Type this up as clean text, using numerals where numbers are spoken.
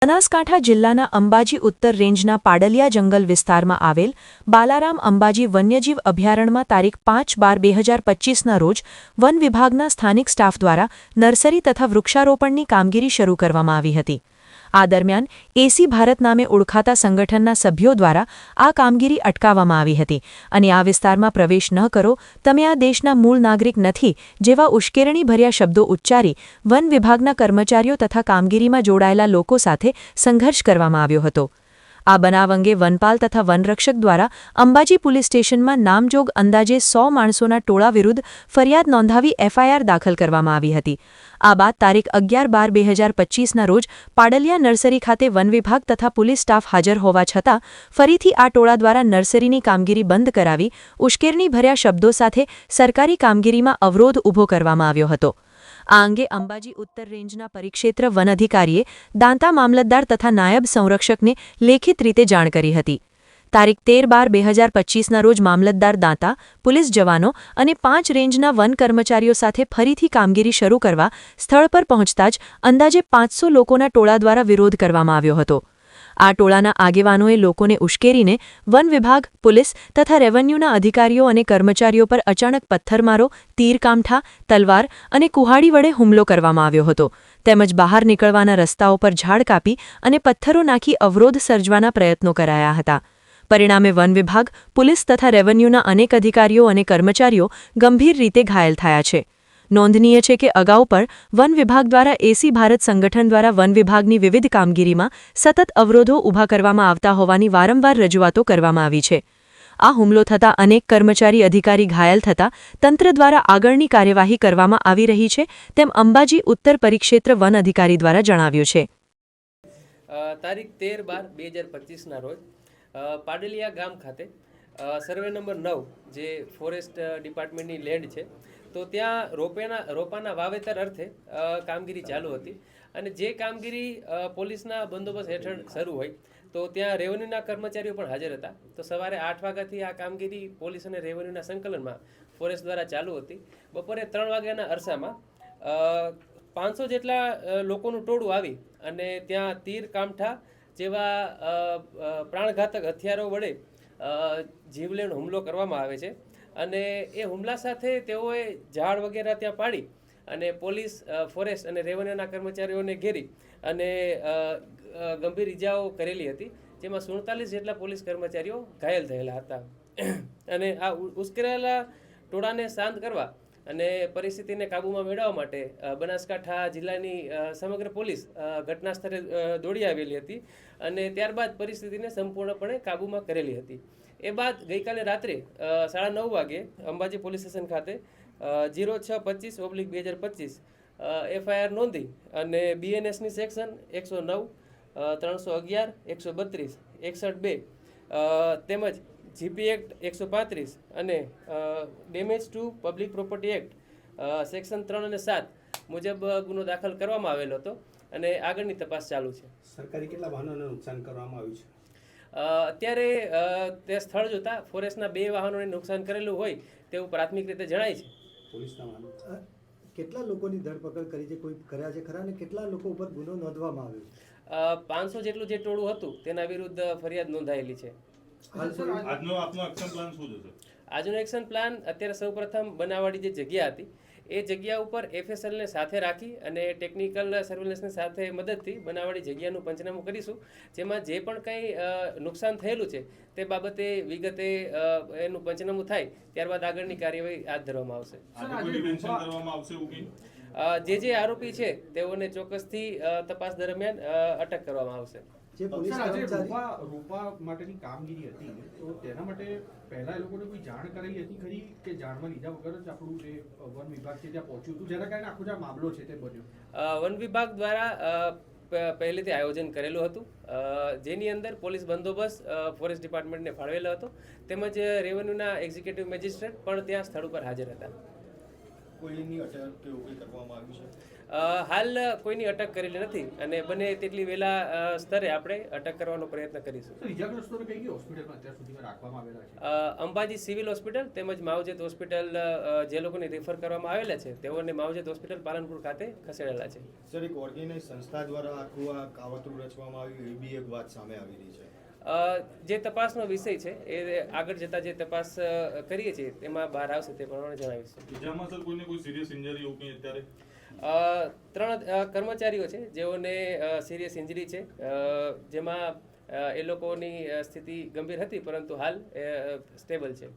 બનાસકાંઠા જિલ્લાના અંબાજી ઉત્તર રેન્જના પાડલિયા જંગલ વિસ્તારમાં આવેલ બાલારામ અંબાજી વન્યજીવ અભયારણ્યમાં તારીખ 5/12/2025ના રોજ વન વિભાગના સ્થાનિક સ્ટાફ દ્વારા નર્સરી તથા વૃક્ષારોપણની કામગીરી શરૂ કરવામાં આવી હતી। આ દરમિયાન એસી ભારત નામે ઓળખાતા સંગઠનના સભ્યો દ્વારા આ કામગીરી અટકાવવામાં આવી હતી અને આ વિસ્તારમાં પ્રવેશ ન કરો, તમે આ દેશના મૂળ નાગરિક નથી જેવા ઉશ્કેરણીભર્યા શબ્દો ઉચ્ચારી વન વિભાગના કર્મચારીઓ તથા કામગીરીમાં જોડાયેલા લોકો સાથે સંઘર્ષ કરવામાં આવ્યો હતો। આ બનાવ અંગે વનપાલ તથા વનરક્ષક દ્વારા અંબાજી પોલીસ સ્ટેશનમાં નામજોગ અંદાજે 100 માણસોના ટોળા વિરુદ્ધ ફરિયાદ નોંધાવી એફઆઈઆર દાખલ કરવામાં આવી હતી। આ બાદ તારીખ 11/12/2025ના રોજ પાડલિયા નર્સરી ખાતે વન વિભાગ તથા પોલીસ સ્ટાફ હાજર હોવા છતાં ફરીથી આ ટોળા દ્વારા નર્સરીની કામગીરી બંધ કરાવી ઉશ્કેરણીભર્યા શબ્દો સાથે સરકારી કામગીરીમાં અવરોધ ઊભો કરવામાં આવ્યો હતો। આ અંગે અંબાજી ઉત્તર રેન્જના પરિક્ષેત્ર વન અધિકારીએ દાંતા મામલતદાર તથા નાયબ સંરક્ષકને લેખિત રીતે જાણ કરી હતી। તારીખ 13/12/2025ના રોજ મામલતદાર દાંતા, પોલીસ જવાનો અને 5 રેન્જના વન કર્મચારીઓ સાથે ફરીથી કામગીરી શરૂ કરવા સ્થળ પર પહોંચતા જ અંદાજે 500 લોકોના ટોળા દ્વારા વિરોધ કરવામાં આવ્યો હતો। આ ટોળાના આગેવાનોએ લોકોને ઉશ્કેરીને વન વિભાગ, પોલીસ તથા રેવન્યુના અધિકારીઓ અને કર્મચારીઓ પર અચાનક પથ્થરમારો, તીરકામઠા, તલવાર અને કુહાડી વડે હુમલો કરવામાં આવ્યો હતો તેમજ બહાર નીકળવાના રસ્તાઓ પર ઝાડ કાપી અને પથ્થરો નાખી અવરોધ સર્જવાના પ્રયત્નો કરાયા હતા। પરિણામે વન વિભાગ, પોલીસ તથા રેવન્યુના અનેક અધિકારીઓ અને કર્મચારીઓ ગંભીર રીતે ઘાયલ થયા છે। નોંધનીય છે કે અગાઉ પણ વન વિભાગ દ્વારા એસી ભારત સંગઠન દ્વારા વન વિભાગની વિવિધ કામગીરીમાં સતત અવરોધો ઊભા કરવામાં આવતા હોવાની વારંવાર રજૂઆતો કરવામાં આવી છે। આ હુમલો થતાં અનેક કર્મચારી અધિકારી ઘાયલ થતાં તંત્ર દ્વારા આગળની કાર્યવાહી કરવામાં આવી રહી છે તેમ અંબાજી ઉત્તર પરિક્ષેત્ર વન અધિકારી દ્વારા જણાવ્યું છે। તારીખ 13/12/2025ના રોજ પાડલિયા ગામ ખાતે સર્વે નંબર 9 જે ફોરેસ્ટ ડિપાર્ટમેન્ટની લેન્ડ છે તો ત્યાં રોપાના વાવેતર અર્થે કામગીરી ચાલુ હતી અને જે કામગીરી પોલીસના બંદોબસ્ત હેઠળ શરૂ હોય તો ત્યાં રેવન્યુના કર્મચારીઓ પણ હાજર હતા। તો સવારે 8 વાગ્યાથી આ કામગીરી પોલીસ અને રેવન્યુના સંકલનમાં ફોરેસ્ટ દ્વારા ચાલુ હતી। બપોરે 3 વાગ્યાના અરસામાં 500 જેટલા લોકોનું ટોળું આવી અને ત્યાં તીર કામઠા જેવા પ્રાણઘાતક હથિયારો વડે જીવલેણ હુમલો કરવામાં આવે છે અને એ હુમલા સાથે તેઓએ ઝાડ વગેરે ત્યાં પાડી અને પોલીસ, ફોરેસ્ટ અને રેવન્યુના કર્મચારીઓને ઘેરી અને ગંભીર ઇજાઓ કરેલી હતી જેમાં 47 જેટલા પોલીસ કર્મચારીઓ ઘાયલ થયેલા હતા અને આ ઉશ્કેરાયેલા ટોળાને શાંત કરવા અને પરિસ્થિતિને કાબૂમાં મેળવવા માટે બનાસકાંઠા જિલ્લાની સમગ્ર પોલીસ ઘટના સ્થળે દોડી આવેલી હતી અને ત્યારબાદ પરિસ્થિતિને સંપૂર્ણપણે કાબૂમાં કરેલી હતી। એ બાદ ગઈકાલે રાત્રે 9:30 વાગે અંબાજી પોલીસ સ્ટેશન ખાતે 0625/2025 એફઆઈઆર નોંધી અને બીએનએસની સેક્શન 109, 311, 132, 61(2) તેમજ જીપી એક્ટ 135 અને damage two public property act section 3 અને 7 મુજબ ગુનો દાખલ કરવામાં આવેલો હતો અને આગળની તપાસ ચાલુ છે। સરકારી કેટલા વાહનોને નુકસાન કરવામાં આવ્યું છે? અત્યારે તે સ્થળ જોતા ફોરેસ્ટના 2 વાહનોને નુકસાન કરેલું હોય તેવું પ્રાથમિક રીતે જણાય છે। પોલીસના વાહનો કેટલા લોકોની ધરપકડ કરી છે, કોઈ કર્યા છે ખરા અને કેટલા લોકો ઉપર ગુનો નોંધવામાં આવ્યો છે? 500 જેટલું જે ટોળું હતું તેના વિરુદ્ધ ફરિયાદ નોંધાયેલી છે। આજનો એક્શન પ્લાન અત્યારે સૌપ્રથમ બનાવવાળી જે જગ્યા હતી એ જગ્યા ઉપર એફએસએલને સાથે રાખી અને ટેકનિકલ સર્વેલન્સની સાથે મદદથી બનાવવાળી જગ્યાનું પંચનામું કરીશું જેમાં જે પણ કંઈ નુકસાન થયેલું છે તે બાબતે વિગતે એનું પંચનામું થાય ત્યારબાદ આગળની કાર્યવાહી હાથ ધરવામાં આવશે। જે આરોપી છે તેઓને ચોક્કસથી તપાસ દરમિયાન અટક કરવામાં આવશે। જે પોલીસ રોપા માટેની કામગીરી હતી તો તેના માટે પહેલા એ લોકોને કોઈ જાણ કરેલી હતી ખરી કે જાણમાં લીધા વગર જ આપણું જે વન વિભાગ છે ત્યાં પહોંચ્યું હતું જેના કારણે આખો જે મામલો છે તે બન્યો? વન વિભાગ દ્વારા પહેલેથી આયોજન કરેલું હતું જેની અંદર પોલીસ બંદોબસ્ત ફોરેસ્ટ ડિપાર્ટમેન્ટને ફાળવેલો હતો તેમજ રેવન્યુના એક્ઝિક્યુટિવ મેજિસ્ટ્રેટ પણ ત્યાં સ્થળ ઉપર હાજર હતા। કોઈની અટક કે એવું કંઈ કરવામાં આવ્યું છે? હાલ કોઈની અટક કરેલી નથી અને બને તેટલી વહેલા સ્તરે આપણે અટક કરવાનો પ્રયત્ન કરીશું. સર, ઇજાગ્રસ્તોને કઈ કઈ હોસ્પિટલમાં અત્યાર સુધીમાં રાખવામાં આવેલા છે? અંબાજી સિવિલ હોસ્પિટલ તેમજ માવજત હોસ્પિટલ જે લોકોને રિફર કરવામાં આવેલા છે તેઓને માવજત હોસ્પિટલ પાલનપુર ખાતે ખસેડેલા છે. સર, એક ઓર્ગેનાઇઝ સંસ્થા દ્વારા આખું આ કાવતરું રચવામાં આવ્યું એવી બી એક વાત સામે આવી રહી છે. જે તપાસનો વિષય છે એ આગળ જતા જે તપાસ કરીએ છીએ તેમાં બહાર આવશે તે પ્રમાણે જણાવીશું. ઇજામાં સર કોઈને કોઈ સિરિયસ ઇન્જરી એવું કંઈ અત્યારે? 3 કર્મચારીઓ છે જેઓને સિરિયસ ઇન્જરી છે, જેમાં એ લોકોની સ્થિતિ ગંભીર હતી પરંતુ હાલ સ્ટેબલ છે.